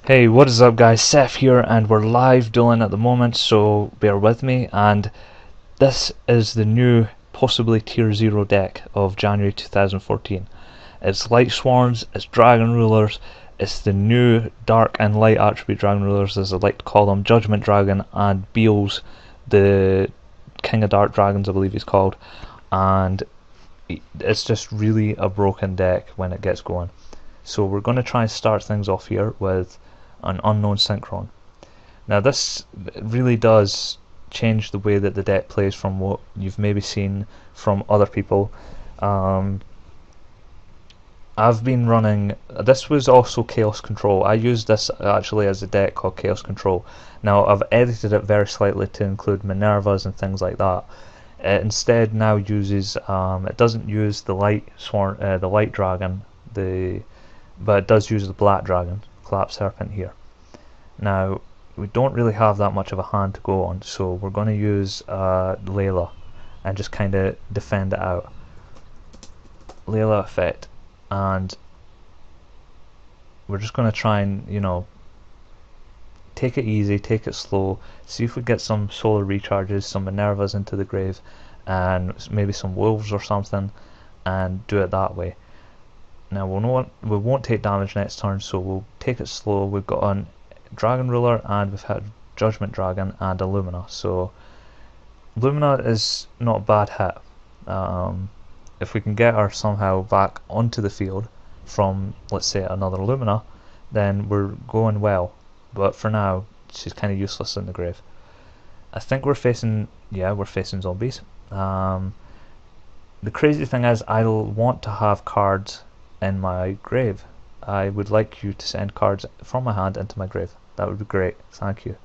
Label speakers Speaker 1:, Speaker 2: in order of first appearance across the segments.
Speaker 1: Hey, what is up guys, Seth here, and we're live dueling at the moment, so bear with me. And this is the new, possibly tier 0 deck of January 2014. It's Lightsworns, it's Dragon Rulers, it's the new Dark and Light attribute Dragon Rulers, as I like to call them, Judgment Dragon, and Beals, the King of Dark Dragons I believe he's called. And it's just really a broken deck when it gets going. So we're going to try and start things off here with an unknown synchron. Now this really does change the way that the deck plays from what you've maybe seen from other people. I've been running, this was also Chaos Control. I used this actually as a deck called Chaos Control. Now I've edited it very slightly to include Minervas and things like that. It instead now uses, it doesn't use the Lightsworn, the Light Dragon, but it does use the Black Dragon, Collapse Serpent here. Now we don't really have that much of a hand to go on, so we're going to use Layla and just kind of defend it out. Layla effect, and we're just going to try and, you know, take it easy, take it slow, see if we get some solar recharges, some Minervas into the grave, and maybe some wolves or something, and do it that way. Now we won't take damage next turn, so we'll take it slow. We've got a Dragon Ruler, and we've had Judgment Dragon and a Lumina. So Lumina is not a bad hit. If we can get her somehow back onto the field from, let's say, another Lumina, then we're going well. But for now, she's kind of useless in the grave. I think we're facing zombies. The crazy thing is, I'll want to have cards in my grave. I would like you to send cards from my hand into my grave. That would be great. Thank you.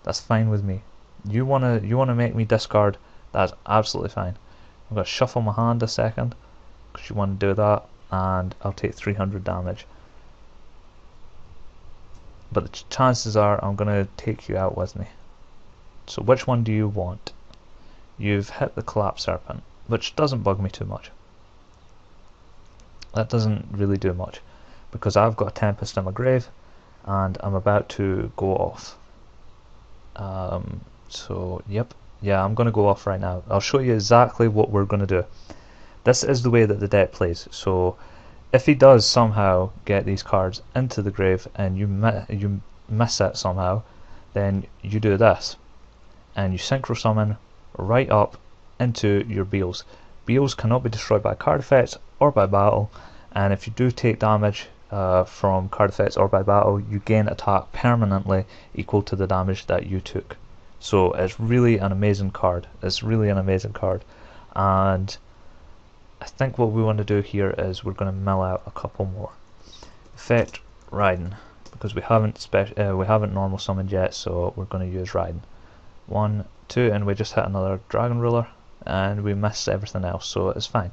Speaker 1: That's fine with me. You wanna make me discard? That's absolutely fine. I'm gonna shuffle my hand a second because you want to do that, and I'll take 300 damage. But the chances are I'm gonna take you out with me. So which one do you want? You've hit the Collapse Serpent, which doesn't bug me too much. That doesn't really do much because I've got a Tempest in my grave and I'm about to go off. So yep, yeah, I'm going to go off right now. I'll show you exactly what we're going to do. This is the way that the deck plays. So if he does somehow get these cards into the grave and you miss it somehow, then you do this and you synchro summon right up into your Beals. Beals cannot be destroyed by card effects or by battle, and if you do take damage from card effects or by battle, you gain attack permanently equal to the damage that you took. So it's really an amazing card. It's really an amazing card, and I think what we want to do here is we're going to mill out a couple more. Effect Riding, because we haven't normal summoned yet, so we're going to use Riding. 1, 2, and we just hit another Dragon Ruler, and we missed everything else, so it's fine.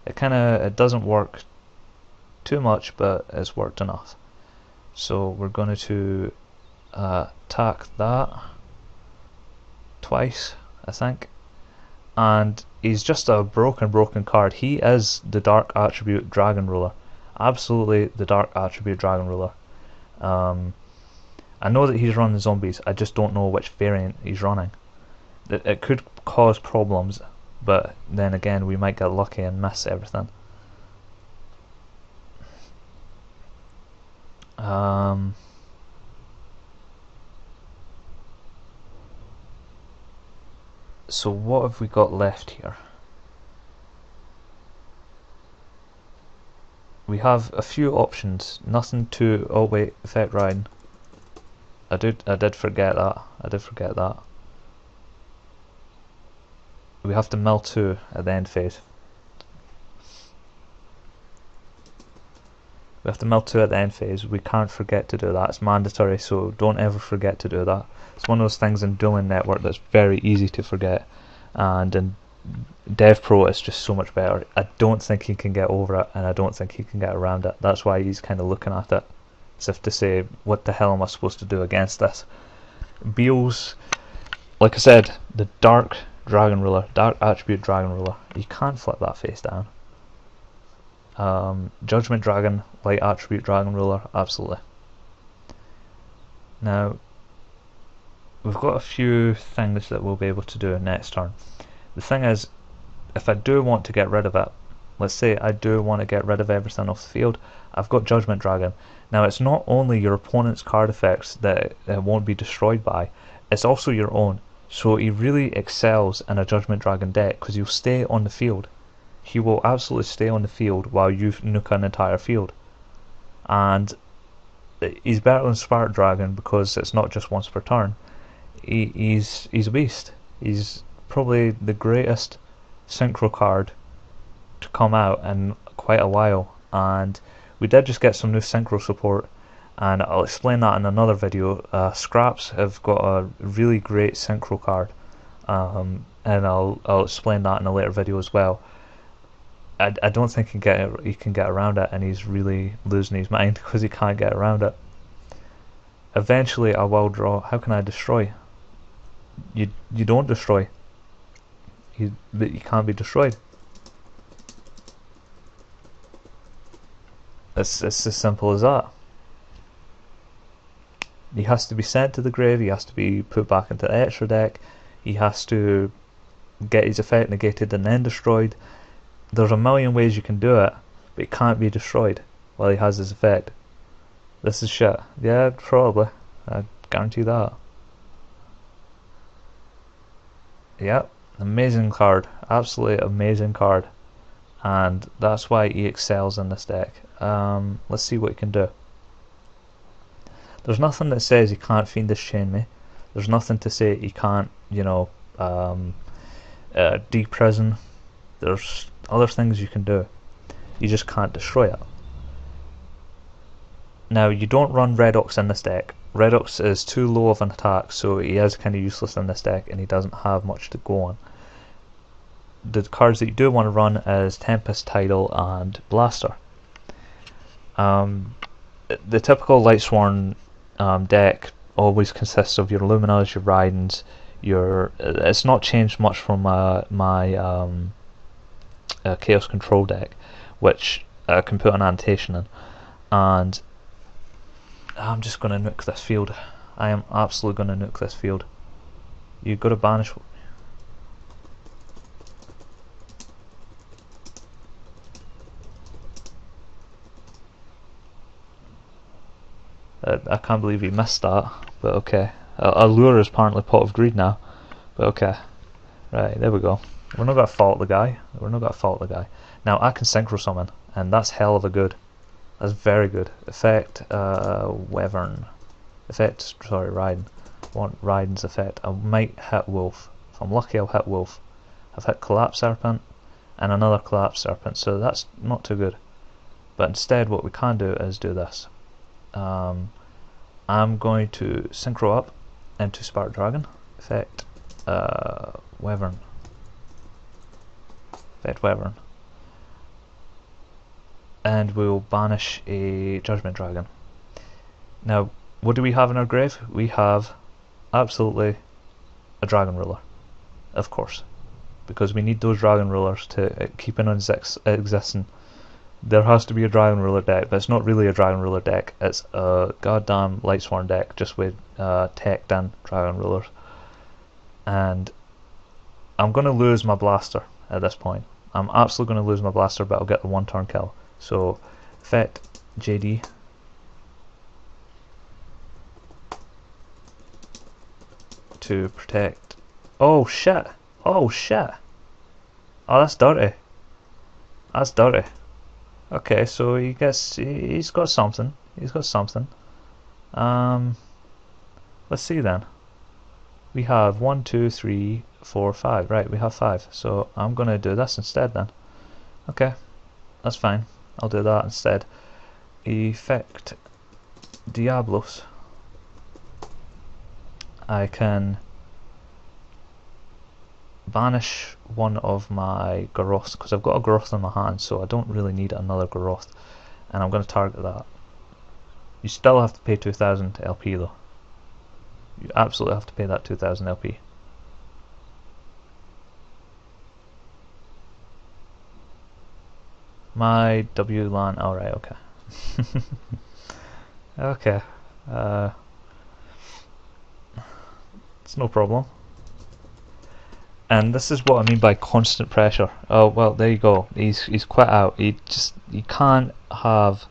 Speaker 1: It doesn't work too much, but it's worked enough. So we're going to attack that twice, I think, and he's just a broken card. He is the Dark Attribute Dragon Ruler, absolutely the Dark Attribute Dragon Ruler. I know that he's running zombies, I just don't know which variant he's running. It could cause problems, but then again we might get lucky and miss everything. So what have we got left here? We have a few options. Nothing too. Oh wait, Effect Riding. I did forget that. I did forget that. We have to mill 2 at the end phase. We have to mill 2 at the end phase. We can't forget to do that. It's mandatory, so don't ever forget to do that. It's one of those things in Dueling Network that's very easy to forget, and in Dev Pro it's just so much better. I don't think he can get over it, and I don't think he can get around it. That's why he's kind of looking at it as if to say, what the hell am I supposed to do against this? Beals, like I said, the Dark Dragon Ruler, Dark Attribute Dragon Ruler. You can't flip that face down. Judgment Dragon, Light Attribute Dragon Ruler, absolutely. Now, we've got a few things that we'll be able to do next turn. The thing is, if I do want to get rid of it, let's say I do want to get rid of everything off the field, I've got Judgment Dragon. Now, it's not only your opponent's card effects that it won't be destroyed by, it's also your own. So he really excels in a Judgment Dragon deck because he'll stay on the field. He will absolutely stay on the field while you nuke an entire field. And he's better than Spark Dragon because it's not just once per turn. He's a beast. He's probably the greatest synchro card to come out in quite a while, and we did just get some new synchro support, and I'll explain that in another video. Scraps have got a really great synchro card, and I'll explain that in a later video as well. I don't think he can get around it, and he's really losing his mind because he can't get around it. Eventually I will draw. How can I destroy? You don't destroy. You can't be destroyed. It's as simple as that. He has to be sent to the grave, he has to be put back into the extra deck, he has to get his effect negated and then destroyed. There's a million ways you can do it, but he can't be destroyed while he has his effect. This is shit. Yeah, probably. I guarantee that. Yep, amazing card. Absolutely amazing card. And that's why he excels in this deck. Let's see what he can do. There's nothing that says he can't Fiendish Chain me. There's nothing to say he can't, deprison. There's other things you can do. You just can't destroy it. Now, you don't run Redox in this deck. Redox is too low of an attack, so he is kind of useless in this deck, and he doesn't have much to go on. The cards that you do want to run is Tempest, Tidal, and Blaster. The typical Lightsworn deck always consists of your Luminas, your Raidens, it's not changed much from my Chaos Control deck, which I can put an annotation in, and I'm just going to nuke this field. I am absolutely going to nuke this field. You've got to banish. I can't believe he missed that, but okay. Allure is apparently Pot of Greed now, but okay. Right, there we go. We're not going to fault the guy. Now, I can Synchro Summon, and that's hell of a good. That's very good. Effect, Wyvern. Effect, sorry, Raiden. I want Raiden's effect. I might hit Wolf. If I'm lucky, I'll hit Wolf. I've hit Collapse Serpent, and another Collapse Serpent, so that's not too good. But instead, what we can do is do this. I'm going to Synchro up into Spark Dragon. Effect, Wyvern. Effect, Wyvern. And we'll banish a Judgment Dragon. Now, what do we have in our grave? We have absolutely a Dragon Ruler, of course, because we need those Dragon Rulers to keep on existing. There has to be a Dragon Ruler deck, but it's not really a Dragon Ruler deck, it's a goddamn Lightsworn deck just with teched in Dragon Rulers. And I'm going to lose my Blaster at this point. I'm absolutely going to lose my Blaster, but I'll get the 1 turn kill. So, effect JD. To protect. Oh shit! Oh shit! Oh, that's dirty. That's dirty. Okay, so he's got something. He's got something. Let's see then. We have 1, 2, 3, 4, 5. Right, we have 5. So I'm gonna do this instead then. Okay, that's fine. I'll do that instead. Effect Diablos. I can banish one of my Garoths, because I've got a Garoth in my hand, so I don't really need another Garoth, and I'm going to target that. You still have to pay 2000 LP though. You absolutely have to pay that 2000 LP. My WLAN, alright, okay. Okay. It's no problem. And this is what I mean by constant pressure. Oh well, there you go. He's quit out. You can't have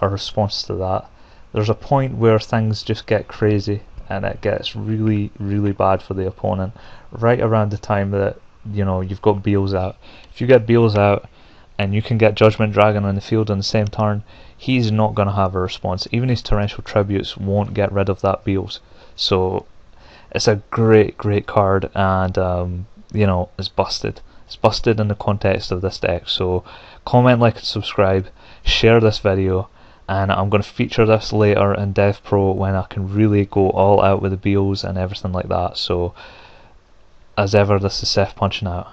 Speaker 1: a response to that. There's a point where things just get crazy and it gets really, really bad for the opponent. Right around the time that you've got Beals out. If you get Beals out and you can get Judgment Dragon on the field on the same turn, he's not going to have a response. Even his Torrential Tributes won't get rid of that Beals. So it's a great, great card, and it's busted. It's busted in the context of this deck. So comment, like, and subscribe, share this video, and I'm going to feature this later in Dev Pro when I can really go all out with the Beals and everything like that. So as ever, this is Seth punching out.